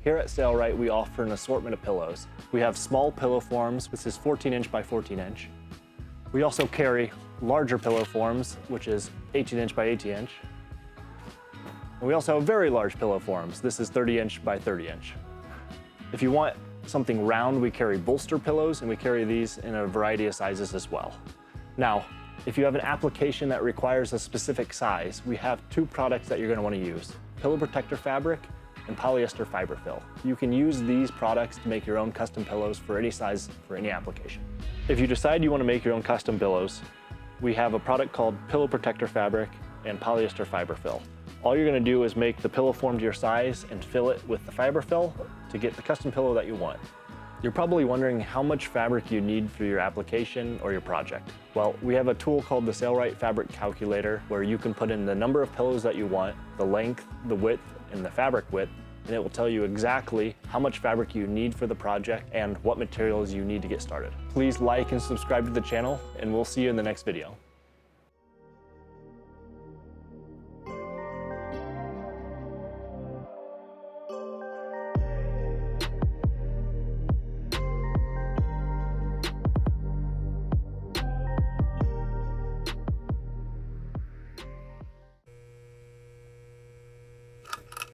Here at Sailrite, we offer an assortment of pillows. We have small pillow forms, which is 14 inch by 14 inch. We also carry larger pillow forms, which is 18 inch by 18 inch. And we also have very large pillow forms. This is 30 inch by 30 inch. If you want something round, we carry bolster pillows, and we carry these in a variety of sizes as well. Now, if you have an application that requires a specific size, we have two products that you're going to want to use: pillow protector fabric and polyester fiber fill. You can use these products to make your own custom pillows for any size, for any application. If you decide you want to make your own custom pillows, we have a product called pillow protector fabric and polyester fiber fill. All you're going to do is make the pillow form to your size and fill it with the fiber fill to get the custom pillow that you want. You're probably wondering how much fabric you need for your application or your project. Well, we have a tool called the Sailrite Fabric Calculator, where you can put in the number of pillows that you want, the length, the width, and the fabric width, and it will tell you exactly how much fabric you need for the project and what materials you need to get started. Please like and subscribe to the channel, and we'll see you in the next video.